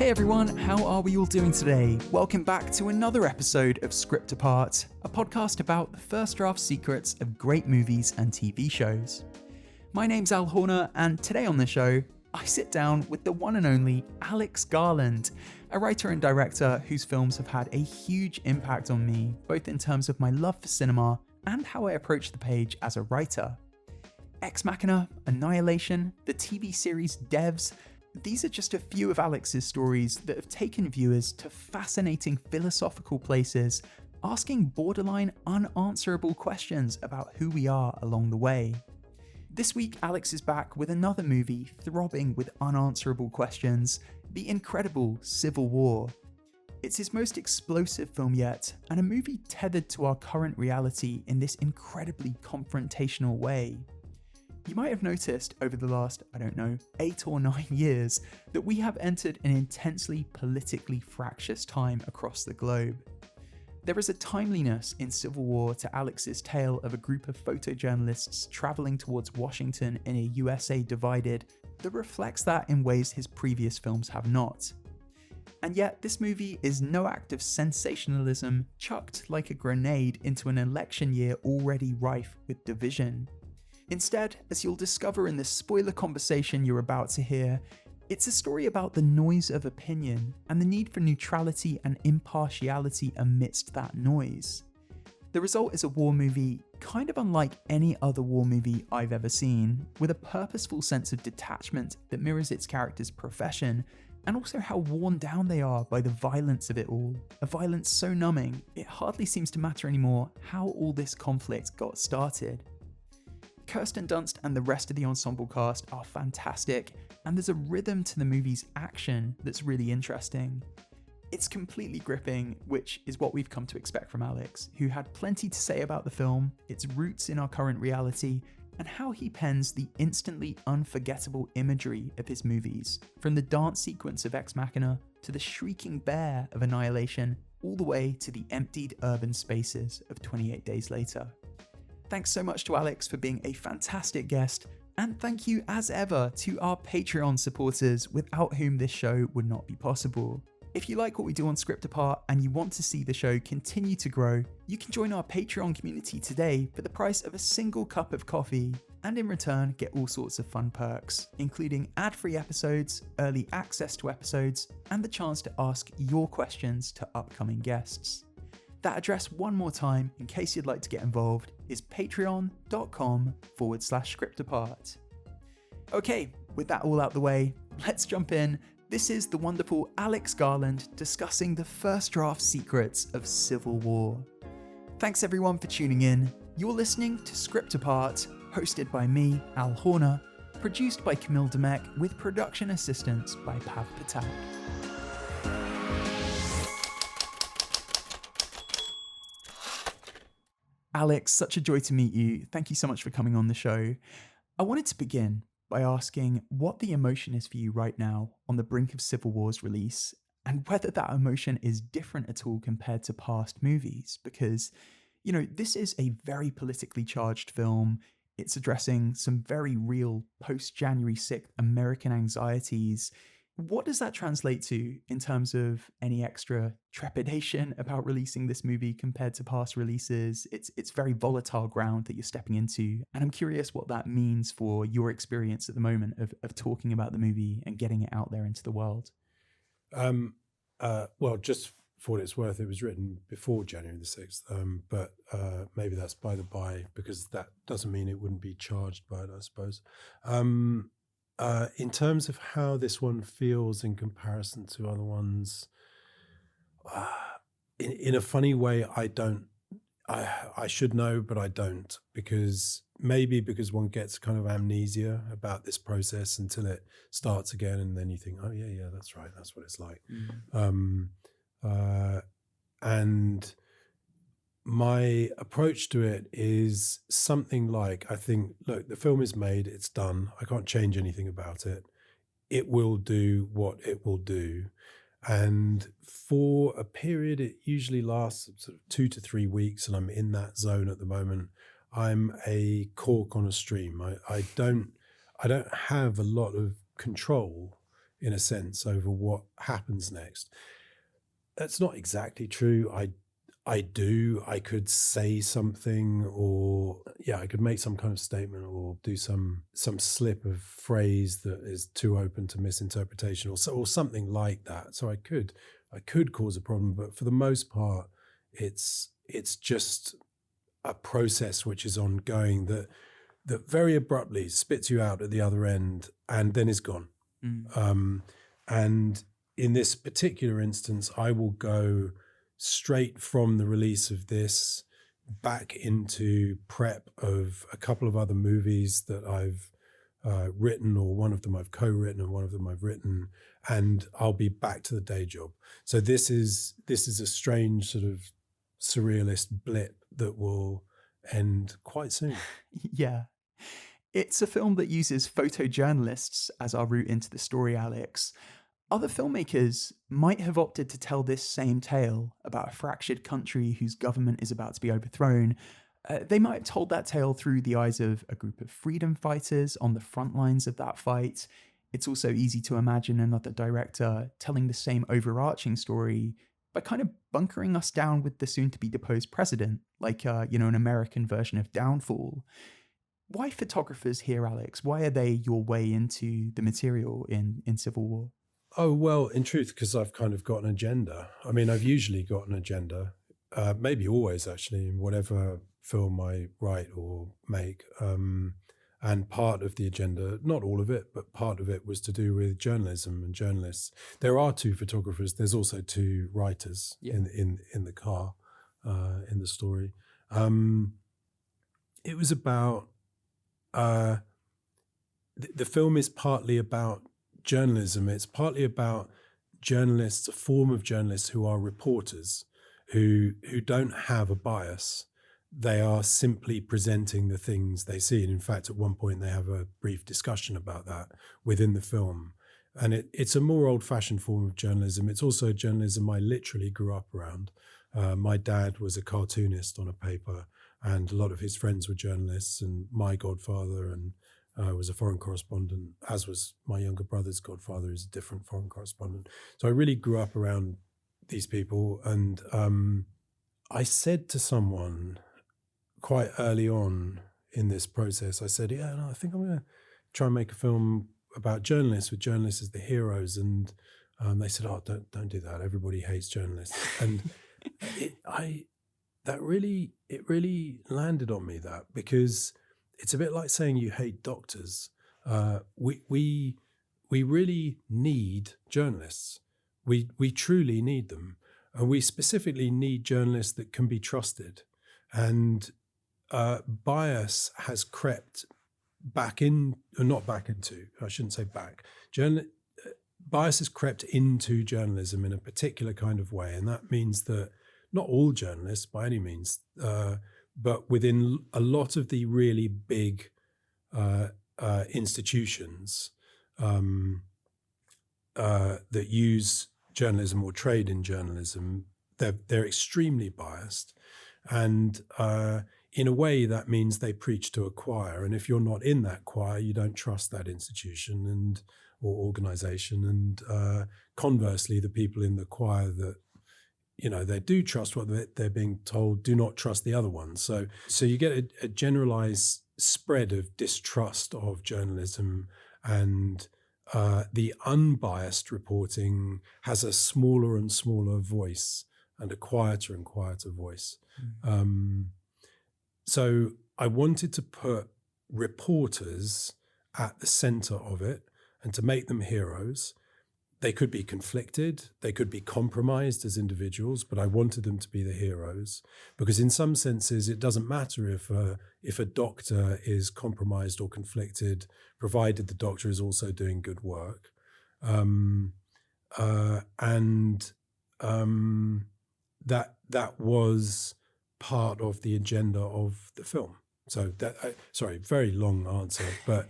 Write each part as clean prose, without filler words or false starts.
Hey everyone, how are we all doing today? Welcome back to another episode of Script Apart, a podcast about the first draft secrets of great movies and TV shows. My name's Al Horner, and today on the show, I sit down with the one and only Alex Garland, a writer and director whose films have had a huge impact on me, both in terms of my love for cinema and how I approach the page as a writer. Ex Machina, Annihilation, the TV series Devs, these are just a few of Alex's stories that have taken viewers to fascinating philosophical places, asking borderline unanswerable questions about who we are along the way. This week, Alex is back with another movie throbbing with unanswerable questions, the incredible Civil War. It's his most explosive film yet, and a movie tethered to our current reality in this incredibly confrontational way. You might have noticed over the last, 8 or 9 years that we have entered an intensely politically fractious time across the globe. There is a timeliness in Civil War to Alex's tale of a group of photojournalists traveling towards Washington in a USA divided that reflects that in ways his previous films have not. And yet, this movie is no act of sensationalism chucked like a grenade into an election year already rife with division. Instead, as you'll discover in the spoiler conversation you're about to hear, it's a story about the noise of opinion and the need for neutrality and impartiality amidst that noise. The result is a war movie kind of unlike any other war movie I've ever seen, with a purposeful sense of detachment that mirrors its characters' profession, and also how worn down they are by the violence of it all. A violence so numbing, it hardly seems to matter anymore how all this conflict got started. Kirsten, Dunst and the rest of the ensemble cast are fantastic, and there's a rhythm to the movie's action that's really interesting. It's completely gripping, which is what we've come to expect from Alex, who had plenty to say about the film, its roots in our current reality, and how he pens the instantly unforgettable imagery of his movies, from the dance sequence of Ex Machina to the shrieking bear of Annihilation, all the way to the emptied urban spaces of 28 Days Later. Thanks so much to Alex for being a fantastic guest, and thank you as ever to our Patreon supporters without whom this show would not be possible. If you like what we do on Script Apart and you want to see the show continue to grow, you can join our Patreon community today for the price of a single cup of coffee, and in return get all sorts of fun perks, including ad-free episodes, early access to episodes, and the chance to ask your questions to upcoming guests. That address one more time, in case you'd like to get involved, is patreon.com/scriptapart. Okay, with that all out the way, let's jump in. This is the wonderful Alex Garland discussing the first draft secrets of Civil War. Thanks everyone for tuning in. You're listening to Script Apart, hosted by me, Al Horner, produced by Camille Demek, with production assistance by Pav Patak. Alex, such a joy to meet you. Thank you so much for coming on the show. I wanted to begin by asking what the emotion is for you right now on the brink of Civil War's release, and whether that emotion is different at all compared to past movies, because, this is a very politically charged film. It's addressing some very real post-January 6th American anxieties. What does that translate to in terms of any extra trepidation about releasing this movie compared to past releases? It's very volatile ground that you're stepping into, and I'm curious what that means for your experience at the moment of talking about the movie and getting it out there into the world. Well, just for what it's worth, it was written before January the 6th, but maybe that's by the by, because that doesn't mean it wouldn't be charged by it, I suppose. In terms of how this one feels in comparison to other ones, in a funny way, I should know, but I don't, because one gets kind of amnesia about this process until it starts again, and then you think, oh yeah, that's right, that's what it's like. And my approach to it is something like, I think, look, the film is made, it's done. I can't change anything about it. It will do what it will do. And for a period, it usually lasts sort of 2 to 3 weeks, and I'm in that zone at the moment. I'm a cork on a stream. I don't have a lot of control in a sense, over what happens next. That's not exactly true. I could say something, or I could make some kind of statement or do some slip of phrase that is too open to misinterpretation, or something like that. So I could cause a problem, but for the most part, it's just a process which is ongoing that very abruptly spits you out at the other end and then is gone. And in this particular instance, I will go straight from the release of this back into prep of a couple of other movies that I've written, or one of them I've co-written and one of them I've written, and I'll be back to the day job. So this is a strange sort of surrealist blip that will end quite soon. Yeah. It's a film that uses photojournalists as our route into the story, Alex. Other filmmakers might have opted to tell this same tale about a fractured country whose government is about to be overthrown. They might have told that tale through the eyes of a group of freedom fighters on the front lines of that fight. It's also easy to imagine another director telling the same overarching story by kind of bunkering us down with the soon-to-be deposed president, like, an American version of Downfall. Why photographers here, Alex? Why are they your way into the material in Civil War? Oh, well, in truth, because I've kind of got an agenda. I mean, I've usually got an agenda, maybe always actually, in whatever film I write or make. And part of the agenda, not all of it, but part of it was to do with journalism and journalists. There are 2 photographers. There's also 2 writers in the car, in the story. It was about, the film is partly about journalism. It's partly about journalists, a form of journalists who are reporters, who don't have a bias. They are simply presenting the things they see. And in fact, at one point, they have a brief discussion about that within the film. And it's a more old-fashioned form of journalism. It's also journalism I literally grew up around. My dad was a cartoonist on a paper, and a lot of his friends were journalists, and my godfather was a foreign correspondent, as was my younger brother's godfather, who's a different foreign correspondent. So I really grew up around these people. And I said to someone quite early on in this process, I said, I think I'm going to try and make a film about journalists, with journalists as the heroes. And they said, don't do that. Everybody hates journalists. And it really landed on me, that, because it's a bit like saying you hate doctors. We really need journalists. We truly need them. And we specifically need journalists that can be trusted. And bias has crept back in, or not back into, I shouldn't say back. Bias has crept into journalism in a particular kind of way. And that means that not all journalists by any means, but within a lot of the really big institutions that use journalism or trade in journalism, they're extremely biased. And in a way, that means they preach to a choir. And if you're not in that choir, you don't trust that institution or organization. And conversely, the people in the choir that they do trust what they're being told, do not trust the other ones. So you get a generalized spread of distrust of journalism, and the unbiased reporting has a smaller and smaller voice and a quieter and quieter voice. So I wanted to put reporters at the center of it and to make them heroes. They could be conflicted, they could be compromised as individuals, but I wanted them to be the heroes, because in some senses it doesn't matter if a doctor is compromised or conflicted, provided the doctor is also doing good work. That was part of the agenda of the film. So sorry, very long answer, but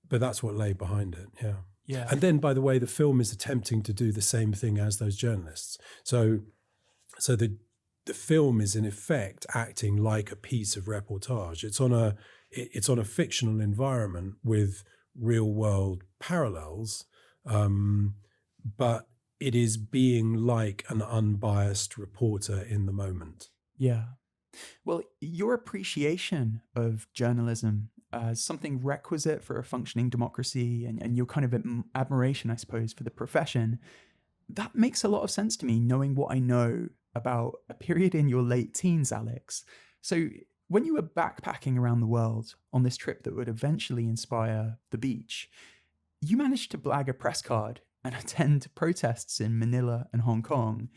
that's what lay behind it. Yeah. Yeah. And then, by the way, the film is attempting to do the same thing as those journalists. So the film is in effect acting like a piece of reportage. It's on a fictional environment with real world parallels, but it is being like an unbiased reporter in the moment. Yeah. Well, your appreciation of journalism as something requisite for a functioning democracy and your kind of admiration, I suppose, for the profession, that makes a lot of sense to me, knowing what I know about a period in your late teens, Alex. So when you were backpacking around the world on this trip that would eventually inspire The Beach, you managed to blag a press card and attend protests in Manila and Hong Kong.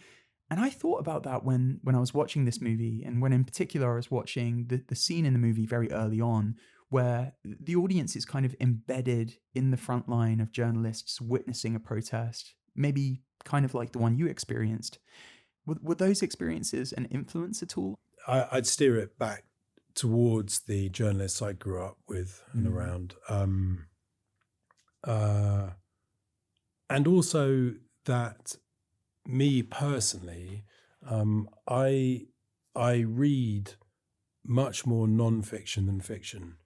And I thought about that when I was watching this movie, and when in particular I was watching the scene in the movie very early on, where the audience is kind of embedded in the front line of journalists witnessing a protest, maybe kind of like the one you experienced. Were those experiences an influence at all? I'd steer it back towards the journalists I grew up with and around. And also that me personally, I read much more non-fiction than fiction.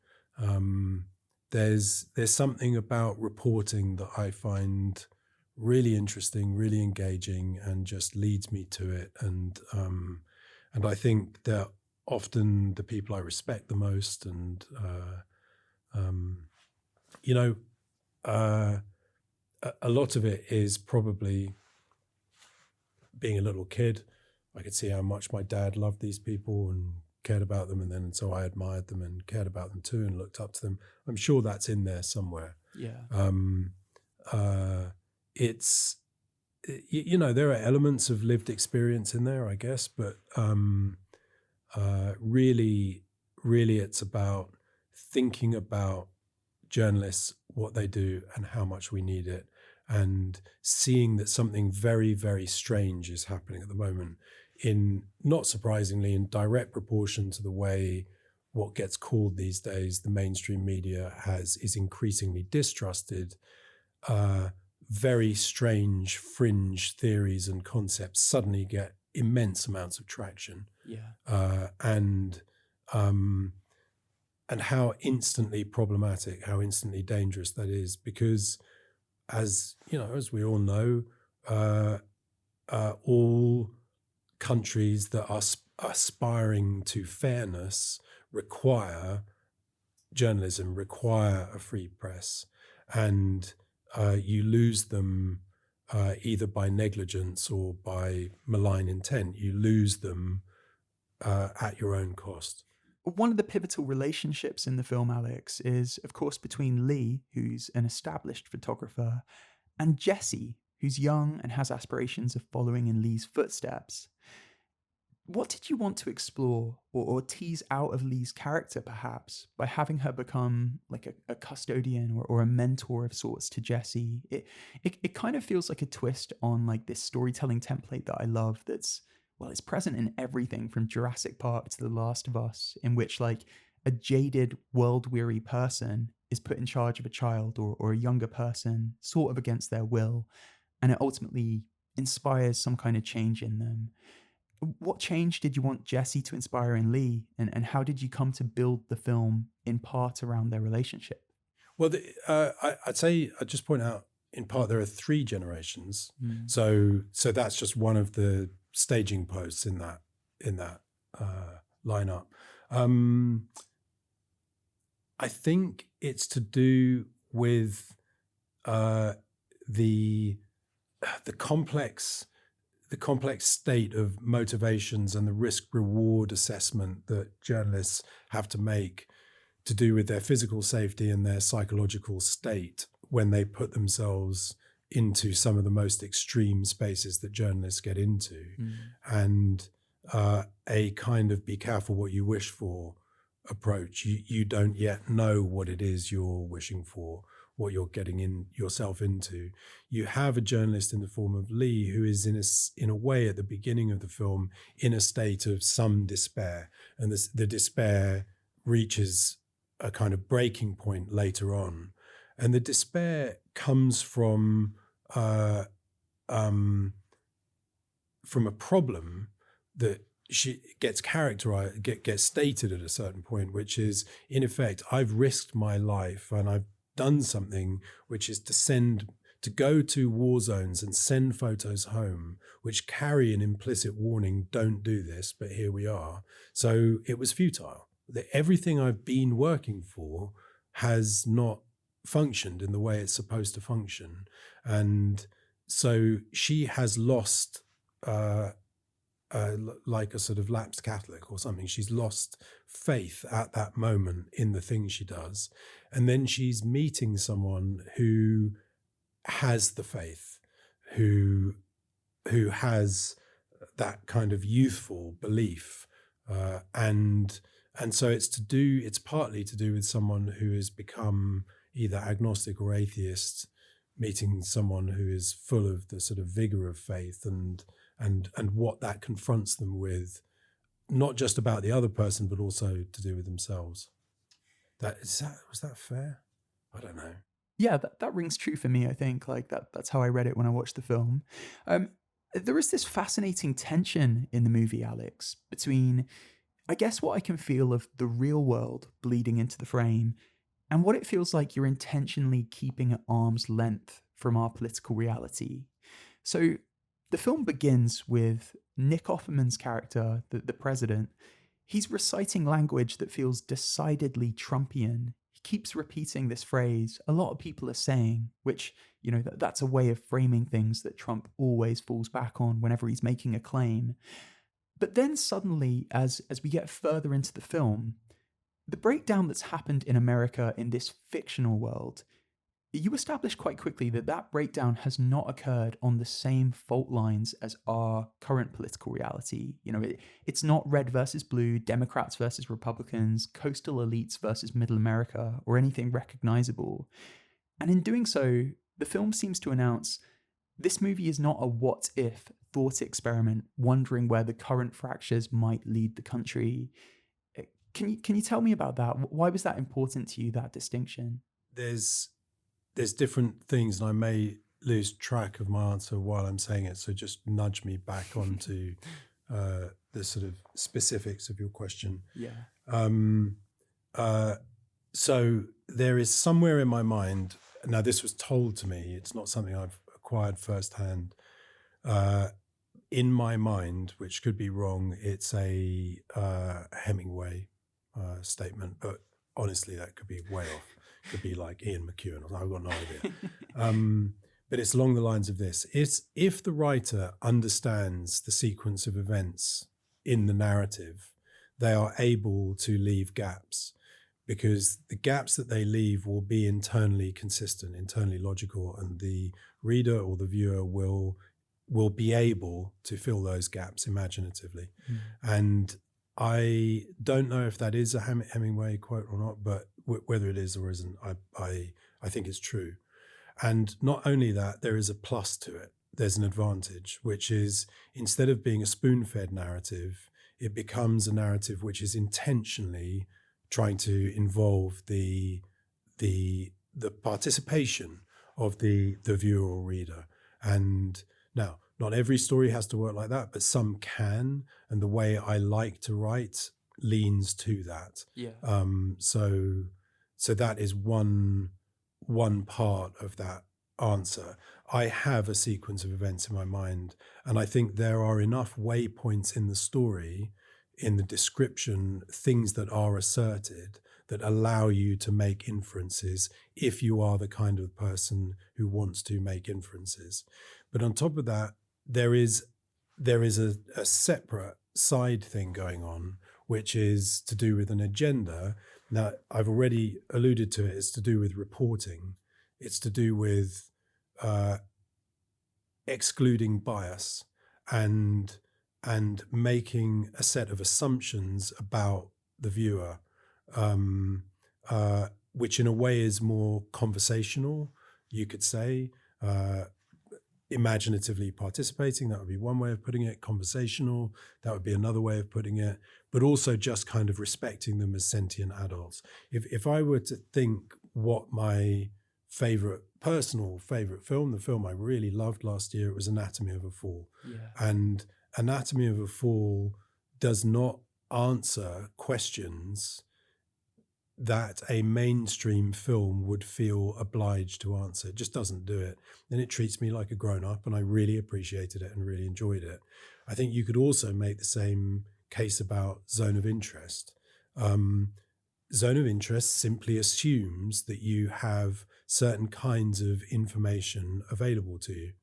There's something about reporting that I find really interesting, really engaging, and just leads me to it. And I think that often the people I respect the most, and a lot of it is probably being a little kid. I could see how much my dad loved these people and cared about them, and then so I admired them and cared about them too and looked up to them. I'm sure that's in there somewhere. Yeah. It's there are elements of lived experience in there, I guess, but really it's about thinking about journalists, what they do and how much we need it, and seeing that something very, very strange is happening at the moment, in, not surprisingly, in direct proportion to the way what gets called these days the mainstream media is increasingly distrusted. Very strange fringe theories and concepts suddenly get immense amounts of traction. Yeah. And how instantly problematic, how instantly dangerous that is, because as we all know, all countries that are aspiring to fairness require journalism, require a free press, and you lose them either by negligence or by malign intent. You lose them at your own cost. One of the pivotal relationships in the film, Alex, is, of course, between Lee, who's an established photographer, and Jesse, who's young and has aspirations of following in Lee's footsteps. What did you want to explore or tease out of Lee's character, perhaps, by having her become like a custodian or a mentor of sorts to Jesse? It kind of feels like a twist on like this storytelling template that I love that's, well, it's present in everything from Jurassic Park to The Last of Us, in which like a jaded, world-weary person is put in charge of a child or a younger person, sort of against their will, and it ultimately inspires some kind of change in them. What change did you want Jesse to inspire in Lee, and how did you come to build the film in part around their relationship? Well, I'd say, I'd just point out, in part, there are 3 generations. So that's just one of the staging posts in that lineup. I think it's to do with the complex state of motivations and the risk-reward assessment that journalists have to make to do with their physical safety and their psychological state when they put themselves into some of the most extreme spaces that journalists get into. And a kind of be careful what you wish for approach. You don't yet know what it is you're wishing for, what you're getting yourself into. You have a journalist in the form of Lee who is in a way at the beginning of the film in a state of some despair, and the despair reaches a kind of breaking point later on, and the despair comes from a problem that she gets characterized, gets stated at a certain point, which is, in effect, I've risked my life and I've done something which is to to go to war zones and send photos home, which carry an implicit warning, don't do this, but here we are. So it was futile. Everything I've been working for has not functioned in the way it's supposed to function. And so she has lost, like a sort of lapsed Catholic or something. She's lost faith at that moment in the thing she does. And then she's meeting someone who has the faith, who has that kind of youthful belief. And so it's partly to do with someone who has become either agnostic or atheist, meeting someone who is full of the sort of vigor of faith and what that confronts them with, not just about the other person, but also to do with themselves. Was that fair? I don't know. Yeah, that rings true for me, I think. Like that's how I read it when I watched the film. There is this fascinating tension in the movie, Alex, between, I guess, what I can feel of the real world bleeding into the frame and what it feels like you're intentionally keeping at arm's length from our political reality. So the film begins with Nick Offerman's character, the president. He's reciting language that feels decidedly Trumpian. He keeps repeating this phrase a lot of people are saying, which, you know, that's a way of framing things that Trump always falls back on whenever he's making a claim. But then suddenly, as we get further into the film, the breakdown that's happened in America in this fictional world, you establish quite quickly that breakdown has not occurred on the same fault lines as our current political reality. You know, it's not red versus blue, Democrats versus Republicans, coastal elites versus middle America, or anything recognizable. And in doing so, the film seems to announce this movie is not a what-if thought experiment wondering where the current fractures might lead the country. Can you tell me about that? Why was that important to you, that distinction? There's different things, and I may lose track of my answer while I'm saying it, so just nudge me back onto the sort of specifics of your question. Yeah. So there is somewhere in my mind, now this was told to me, it's not something I've acquired firsthand, in my mind, which could be wrong, it's a Hemingway statement, but honestly that could be way off. It could be like Ian McEwan, I've got no idea. But it's along the lines of this. It's if the writer understands the sequence of events in the narrative, they are able to leave gaps, because the gaps that they leave will be internally consistent, internally logical, and the reader or the viewer will be able to fill those gaps imaginatively. And I don't know if that is a Hemingway quote or not, but whether it is or isn't, I think it's true. And not only that, there is a plus to it. There's an advantage, which is instead of being a spoon-fed narrative, it becomes a narrative which is intentionally trying to involve the participation of the viewer or reader. And now, not every story has to work like that, but some can. And the way I like to write leans to that. Yeah. So that is one part of that answer. I have a sequence of events in my mind, and I think there are enough waypoints in the story, in the description, things that are asserted that allow you to make inferences if you are the kind of person who wants to make inferences. But on top of that, there is a separate side thing going on, which is to do with an agenda. Now, I've already alluded to it. It's to do with reporting. It's to do with excluding bias and making a set of assumptions about the viewer, which in a way is more conversational, you could say. Imaginatively participating, that would be one way of putting it. Conversational, that would be another way of putting it. But also just kind of respecting them as sentient adults. If I were to think what my personal favorite film, the film I really loved last year, it was Anatomy of a Fall. Yeah. And Anatomy of a Fall does not answer questions that a mainstream film would feel obliged to answer. It just doesn't do it. And it treats me like a grown-up, and I really appreciated it and really enjoyed it. I think you could also make the same case about Zone of Interest. Zone of Interest simply assumes that you have certain kinds of information available to you.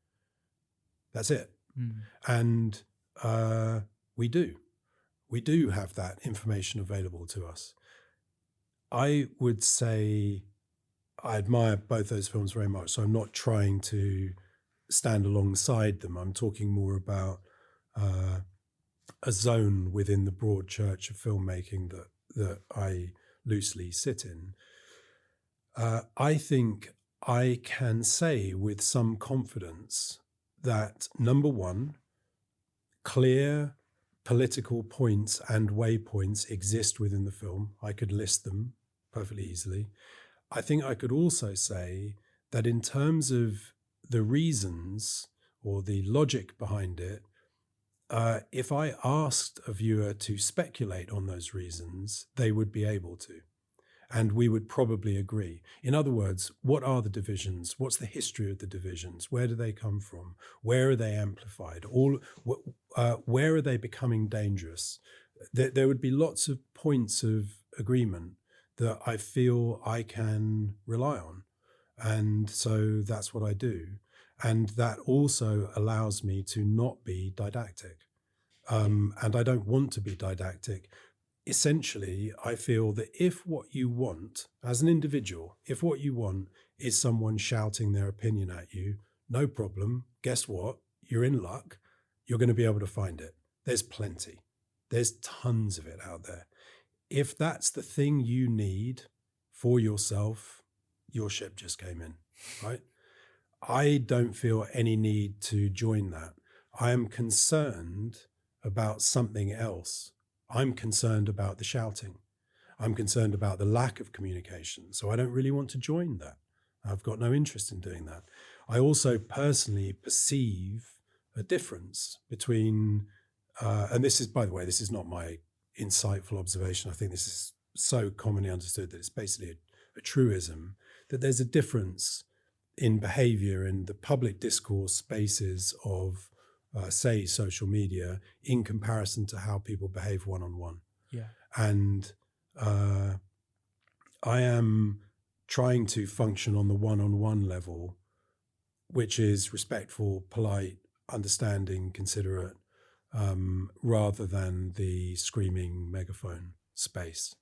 That's it. And we do. We do have that information available to us. I would say I admire both those films very much, so I'm not trying to stand alongside them. I'm talking more about a zone within the broad church of filmmaking that I loosely sit in. I think I can say with some confidence that, number one, clear political points and waypoints exist within the film. I could list them perfectly easily. I think I could also say that in terms of the reasons or the logic behind it, if I asked a viewer to speculate on those reasons, they would be able to. And we would probably agree. In other words, what are the divisions? What's the history of the divisions? Where do they come from? Where are they amplified? Where are they becoming dangerous? There would be lots of points of agreement that I feel I can rely on. And so that's what I do. And that also allows me to not be didactic. And I don't want to be didactic. Essentially, I feel that if what you want as an individual, if what you want is someone shouting their opinion at you, no problem. Guess what? You're in luck. You're going to be able to find it. There's plenty. There's tons of it out there. If that's the thing you need for yourself, your ship just came in, right? I don't feel any need to join that. I am concerned about something else. I'm concerned about the shouting. I'm concerned about the lack of communication. So I don't really want to join that. I've got no interest in doing that. I also personally perceive a difference between, and this is, by the way, this is not my insightful observation. I think this is so commonly understood that it's basically a truism, that there's a difference in behavior in the public discourse spaces of say social media in comparison to how people behave one-on-one. Yeah. And I am trying to function on the one-on-one level, which is respectful, polite, understanding, considerate, rather than the screaming megaphone space.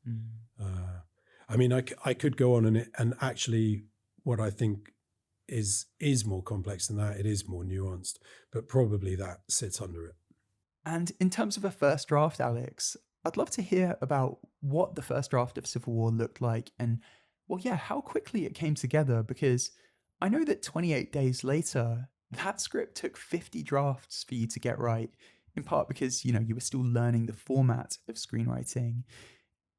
I mean, I could go on and actually what I think is more complex than that. It is more nuanced, but probably that sits under it. And in terms of a first draft, Alex, I'd love to hear about what the first draft of Civil War looked like and, well, yeah, how quickly it came together, because I know that 28 days later, that script took 50 drafts for you to get right, in part because, you were still learning the format of screenwriting.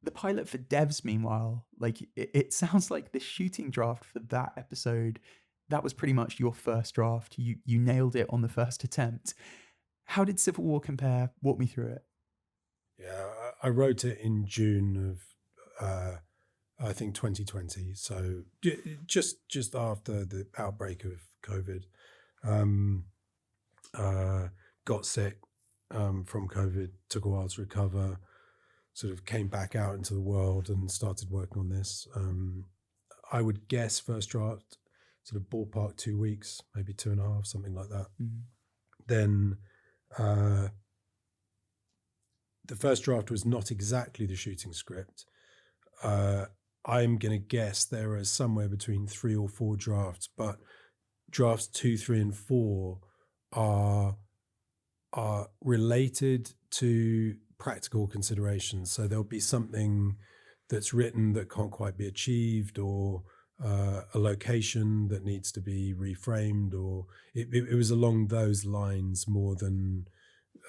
The pilot for Devs, meanwhile, like it sounds like the shooting draft for that episode, that was pretty much your first draft. You nailed it on the first attempt. How did Civil War compare? Walk me through it. Yeah, I wrote it in June of, I think 2020. So just after the outbreak of COVID, got sick from COVID, took a while to recover, sort of came back out into the world and started working on this. I would guess first draft, sort of ballpark 2 weeks, maybe 2.5, something like that. Then the first draft was not exactly the shooting script. I'm going to guess there are somewhere between 3 or 4 drafts, but drafts 2, 3, and 4 are related to practical considerations. So there'll be something that's written that can't quite be achieved, or a location that needs to be reframed, or it was along those lines more than,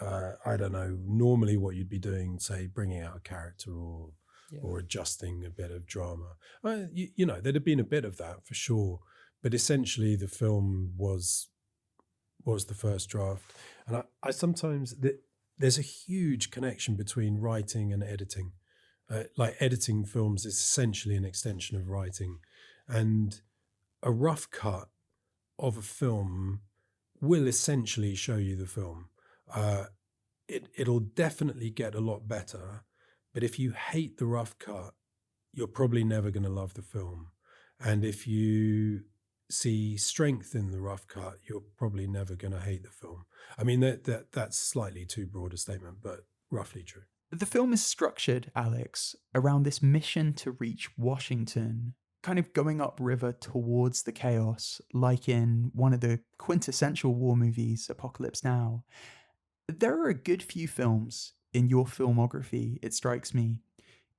I don't know, normally what you'd be doing, say, bringing out a character or adjusting a bit of drama. There'd have been a bit of that for sure, but essentially the film was the first draft. And I sometimes, there's a huge connection between writing and editing. Like editing films is essentially an extension of writing, and a rough cut of a film will essentially show you the film. It'll definitely get a lot better, but if you hate the rough cut, you're probably never going to love the film. And if you see strength in the rough cut, you're probably never going to hate the film. I mean, that's slightly too broad a statement, but roughly true. The film is structured, Alex, around this mission to reach Washington, kind of going upriver towards the chaos, like in one of the quintessential war movies, Apocalypse Now. There are a good few films in your filmography, it strikes me,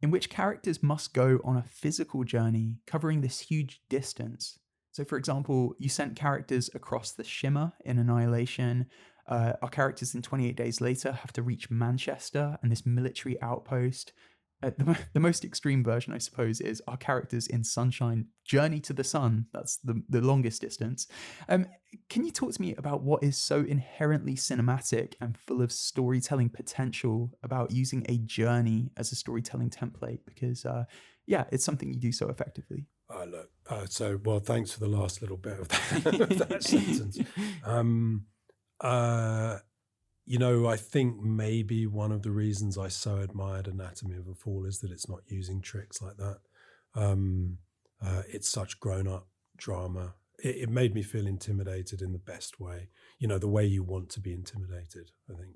in which characters must go on a physical journey covering this huge distance. So, for example, you sent characters across the Shimmer in Annihilation. Our characters in 28 Days Later have to reach Manchester and this military outpost. The most extreme version, I suppose, is our characters in Sunshine journey to the sun. That's the longest distance. Can you talk to me about what is so inherently cinematic and full of storytelling potential about using a journey as a storytelling template? Because, it's something you do so effectively. Well, thanks for the last little bit of that sentence. I think maybe one of the reasons I so admired Anatomy of a Fall is that it's not using tricks like that. It's such grown-up drama. It made me feel intimidated in the best way, the way you want to be intimidated, I think.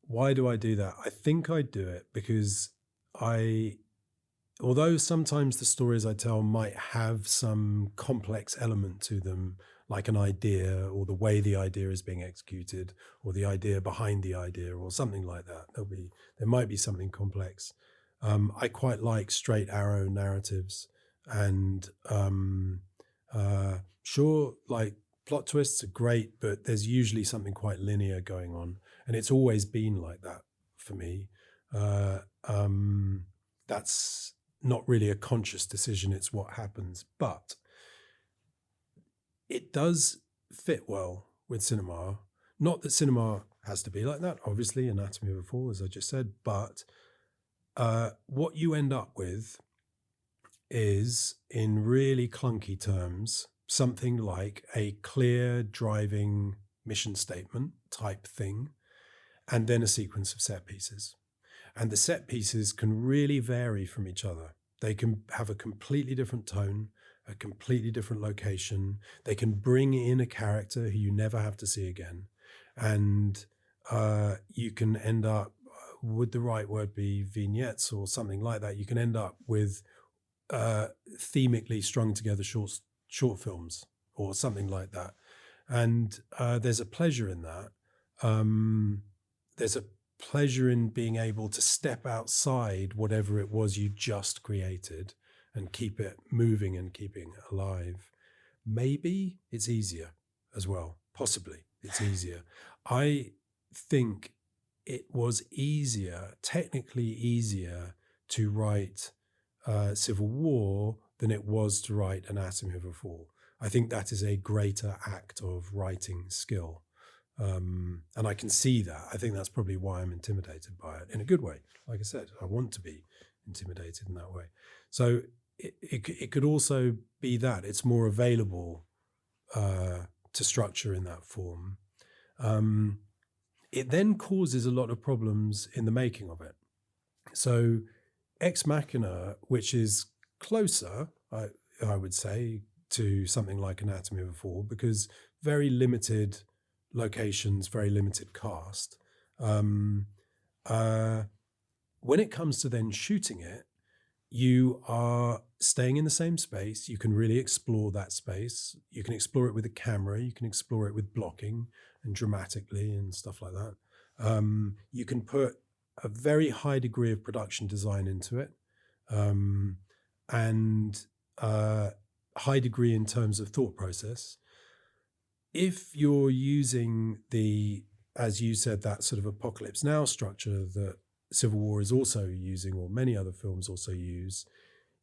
Why do I do that? I think I do it because although sometimes the stories I tell might have some complex element to them, like an idea or the way the idea is being executed or the idea behind the idea or something like that, there might be something complex. I quite like straight arrow narratives, and sure, like plot twists are great, but there's usually something quite linear going on, and it's always been like that for me. That's not really a conscious decision, it's what happens, but it does fit well with cinema. Not that cinema has to be like that, obviously, Anatomy of a Fall, as I just said, but what you end up with is, in really clunky terms, something like a clear driving mission statement type thing, and then a sequence of set pieces. And the set pieces can really vary from each other. They can have a completely different tone, a completely different location. They can bring in a character who you never have to see again. And you can end up, would the right word be vignettes or something like that? You can end up with themically strung together short films or something like that. And there's a pleasure in that. There's a pleasure in being able to step outside whatever it was you just created and keep it moving and keeping it alive. Maybe it's easier as well. Possibly it's easier. I think it was easier, technically easier, to write Civil War than it was to write Anatomy of a Fall. I think that is a greater act of writing skill. And I can see that. I think that's probably why I'm intimidated by it in a good way. Like I said, I want to be intimidated in that way. So it could also be that it's more available to structure in that form. It then causes a lot of problems in the making of it. So Ex Machina, which is closer, I would say, to something like Anatomy of a Fall, because very limited locations, very limited cast. When it comes to then shooting it, you are staying in the same space. You can really explore that space. You can explore it with a camera. You can explore it with blocking and dramatically and stuff like that. You can put a very high degree of production design into it, and high degree in terms of thought process. If you're using as you said, that sort of Apocalypse Now structure that Civil War is also using, or many other films also use,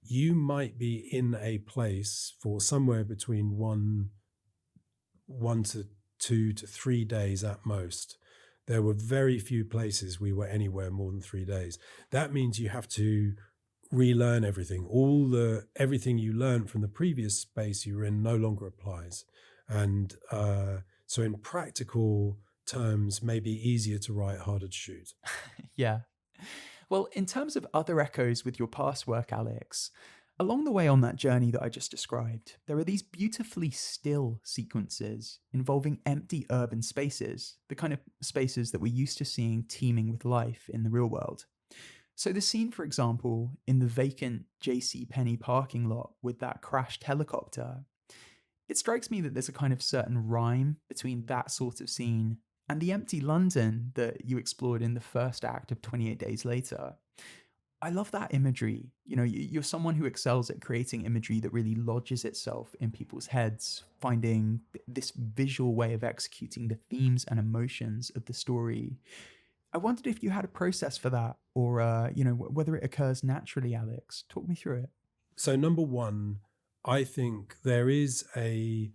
you might be in a place for somewhere between 1 to 2 to 3 days at most. There were very few places we were anywhere more than 3 days. That means you have to relearn everything. Everything you learned from the previous space you were in no longer applies. And so in practical terms, maybe easier to write, harder to shoot. Yeah. Well, in terms of other echoes with your past work, Alex, along the way on that journey that I just described, there are these beautifully still sequences involving empty urban spaces, the kind of spaces that we're used to seeing teeming with life in the real world. So the scene, for example, in the vacant JC Penney parking lot with that crashed helicopter, it strikes me that there's a kind of certain rhyme between that sort of scene and the empty London that you explored in the first act of 28 Days Later. I love that imagery. You know, you're someone who excels at creating imagery that really lodges itself in people's heads, finding this visual way of executing the themes and emotions of the story. I wondered if you had a process for that, or whether it occurs naturally, Alex. Talk me through it. So number one, I think there is a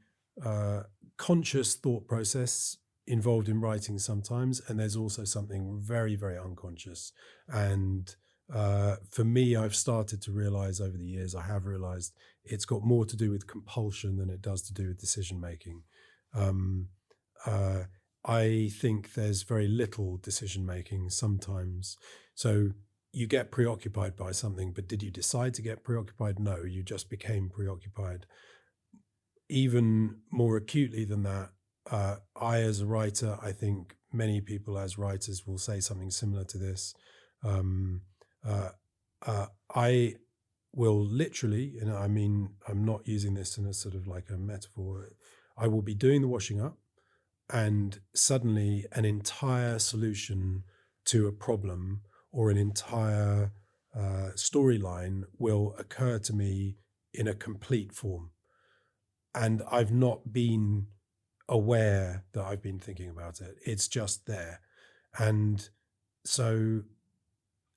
conscious thought process involved in writing sometimes, and there's also something very, very unconscious. And for me, I've started to realize over the years, I have realized it's got more to do with compulsion than it does to do with decision making. I think there's very little decision making sometimes. So you get preoccupied by something, but did you decide to get preoccupied? No, you just became preoccupied. Even more acutely than that, I, as a writer, I think many people as writers will say something similar to this. I will literally, and I mean, I'm not using this in a sort of like a metaphor, I will be doing the washing up, and suddenly an entire solution to a problem or an entire storyline will occur to me in a complete form. And I've not been aware that I've been thinking about it. It's just there. And so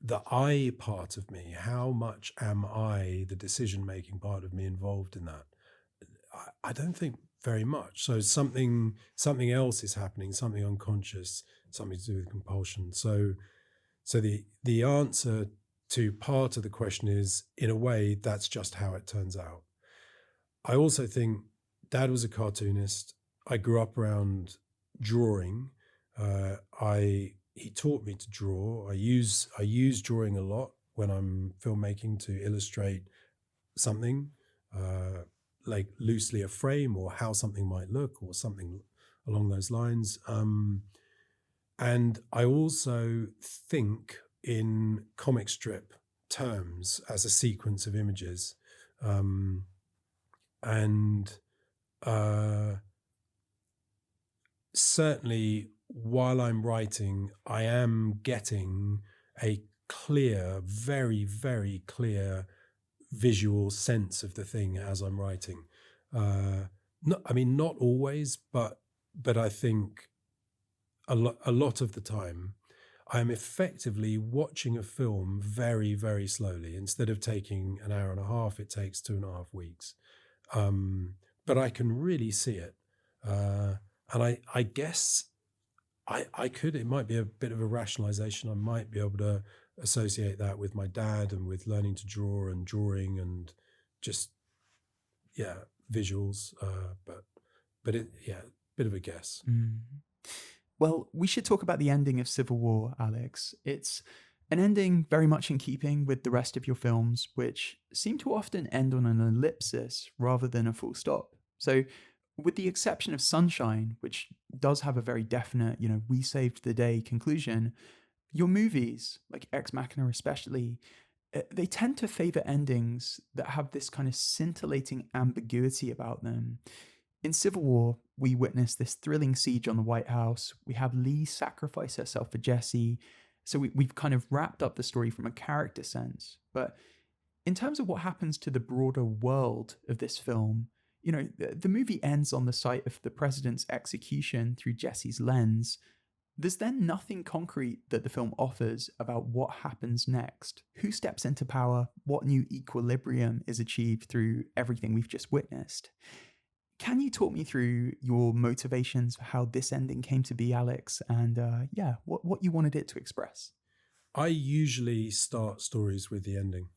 the I part of me, how much am I, the decision-making part of me, involved in that? I don't think very much. So something else is happening, something unconscious, something to do with compulsion. So the answer to part of the question is, in a way, that's just how it turns out. I also think Dad was a cartoonist. I grew up around drawing. He taught me to draw. I use drawing a lot when I'm filmmaking to illustrate something, like loosely a frame or how something might look or something along those lines. And I also think in comic strip terms as a sequence of images. Certainly while I'm writing, I am getting a clear, very, very clear visual sense of the thing as I'm writing. Not always, but I think a lot of the time, I am effectively watching a film very, very slowly. Instead of taking an hour and a half, it takes 2.5 weeks. But I can really see it. And I guess I could, it might be a bit of a rationalization. I might be able to associate that with my dad and with learning to draw and drawing and just, visuals. But it, bit of a guess. Mm. Well, we should talk about the ending of Civil War, Alex. It's an ending very much in keeping with the rest of your films, which seem to often end on an ellipsis rather than a full stop. So, with the exception of Sunshine, which does have a very definite, we saved the day conclusion, your movies, like Ex Machina especially, they tend to favor endings that have this kind of scintillating ambiguity about them. In Civil War, we witness this thrilling siege on the White House. We have Lee sacrifice herself for Jesse. So we've kind of wrapped up the story from a character sense. But in terms of what happens to the broader world of this film, the movie ends on the site of the president's execution through Jesse's lens. There's then nothing concrete that the film offers about what happens next. Who steps into power? What new equilibrium is achieved through everything we've just witnessed? Can you talk me through your motivations for how this ending came to be, Alex, and what you wanted it to express? I usually start stories with the ending.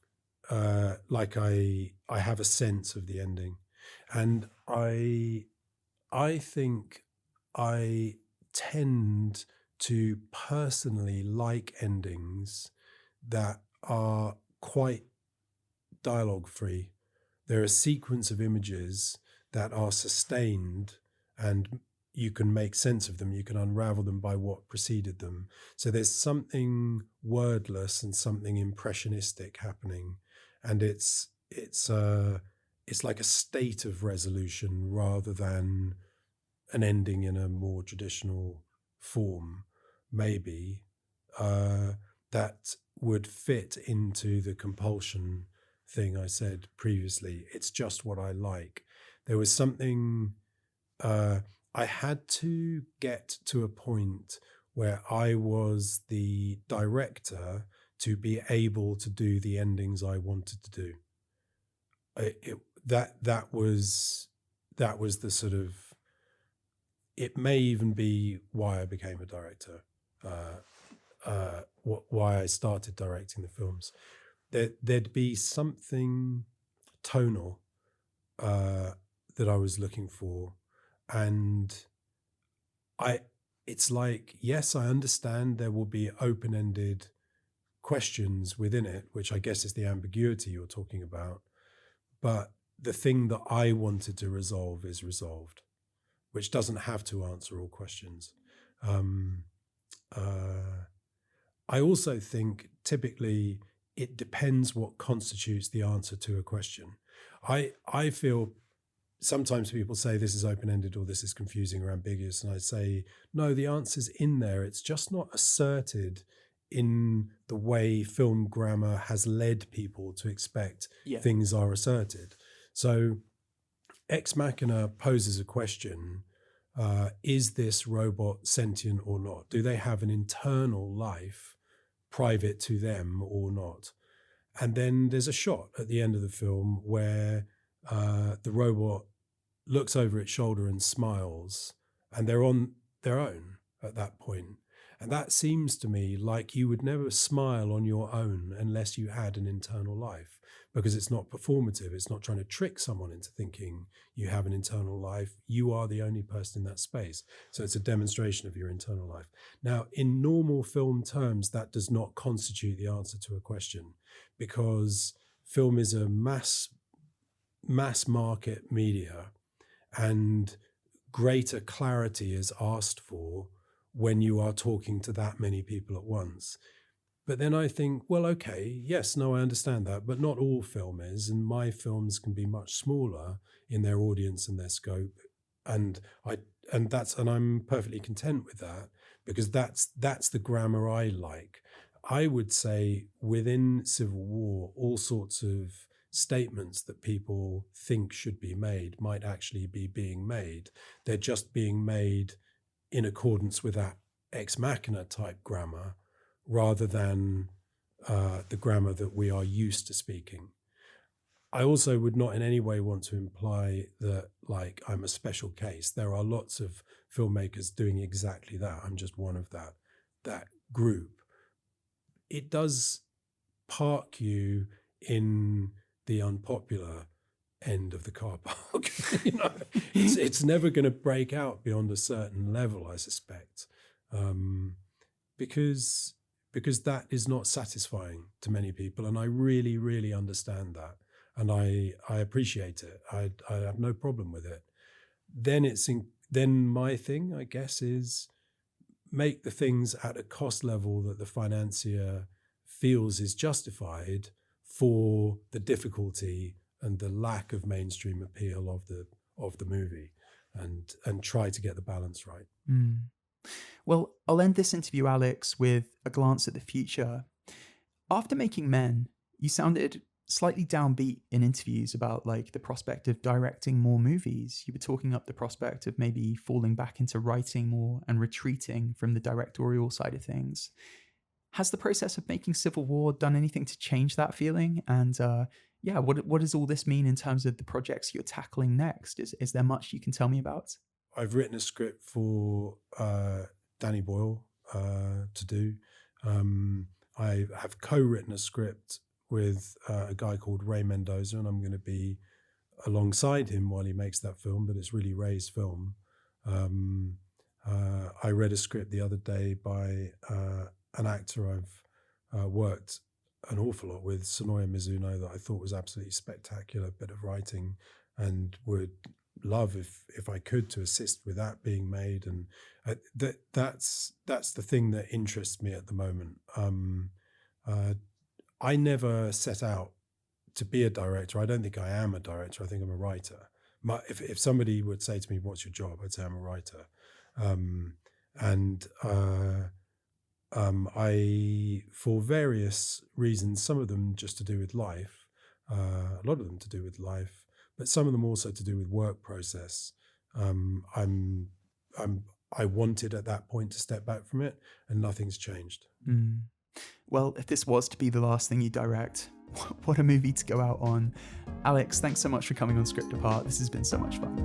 Like I have a sense of the ending, and I think I tend to personally like endings that are quite dialogue free. They're a sequence of images that are sustained, and you can make sense of them. You can unravel them by what preceded them. So there's something wordless and something impressionistic happening, and it's like a state of resolution rather than an ending in a more traditional form, maybe, that would fit into the compulsion thing I said previously. It's just what I like. There was something, I had to get to a point where I was the director to be able to do the endings I wanted to do. That was the sort of, it may even be why I became a director, why I started directing the films. There'd be something tonal that I was looking for, and it's like, yes, I understand there will be open-ended questions within it, which I guess is the ambiguity you're talking about, but the thing that I wanted to resolve is resolved, which doesn't have to answer all questions. I also think typically it depends what constitutes the answer to a question. I feel sometimes people say this is open-ended or this is confusing or ambiguous, and I say, no, the answer's in there. It's just not asserted in the way film grammar has led people to expect things are asserted. So Ex Machina poses a question, is this robot sentient or not? Do they have an internal life private to them or not? And then there's a shot at the end of the film where the robot looks over its shoulder and smiles, and they're on their own at that point. And that seems to me like you would never smile on your own unless you had an internal life, because it's not performative. It's not trying to trick someone into thinking you have an internal life. You are the only person in that space. So it's a demonstration of your internal life. Now, in normal film terms, that does not constitute the answer to a question, because film is a mass market media, and greater clarity is asked for when you are talking to that many people at once. But then I think, well, okay, yes, no, I understand that, but not all film is, and my films can be much smaller in their audience and their scope, and I'm perfectly content with that, because that's the grammar I like. I would say within Civil War, all sorts of statements that people think should be made might actually be being made. They're just being made in accordance with that Ex Machina type grammar, rather than the grammar that we are used to speaking. I also would not in any way want to imply that, like, I'm a special case. There are lots of filmmakers doing exactly that. I'm just one of that group. It does park you in the unpopular end of the car park. It's never going to break out beyond a certain level, I suspect, because that is not satisfying to many people, and I really, really understand that, and I appreciate it. I have no problem with it. Then my thing, I guess, is make the things at a cost level that the financier feels is justified for the difficulty and the lack of mainstream appeal of the movie, and try to get the balance right. Well, I'll end this interview, Alex, with a glance at the future. After making Men, you sounded slightly downbeat in interviews about like the prospect of directing more movies. You were talking up the prospect of maybe falling back into writing more and retreating from the directorial side of things. Has the process of making Civil War done anything to change that feeling? And yeah, what does all this mean in terms of the projects you're tackling next? Is there much you can tell me about? I've written a script for Danny Boyle to do. I have co-written a script with a guy called Ray Mendoza, and I'm going to be alongside him while he makes that film, but it's really Ray's film. I read a script the other day by an actor I've worked an awful lot with, Sonoya Mizuno, that I thought was absolutely spectacular bit of writing, and would love if I could to assist with that being made. And that's the thing that interests me at the moment. I never set out to be a director. I don't think I am a director. I think I'm a writer. If somebody would say to me, "What's your job?" I'd say I'm a writer. I, for various reasons, some of them just to do with life, a lot of them to do with life, but some of them also to do with work process. I wanted at that point to step back from it, and nothing's changed. Well, if this was to be the last thing you direct, what a movie to go out on. Alex, thanks so much for coming on Script Apart. This has been so much fun.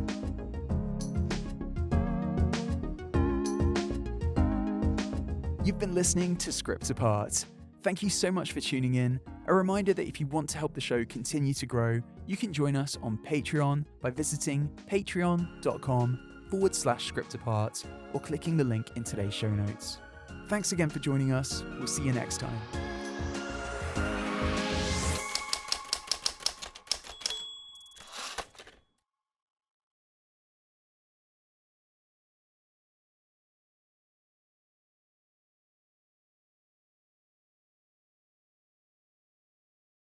You've been listening to Script Apart. Thank you so much for tuning in. A reminder that if you want to help the show continue to grow, you can join us on Patreon by visiting patreon.com/scriptapart or clicking the link in today's show notes. Thanks again for joining us. We'll see you next time.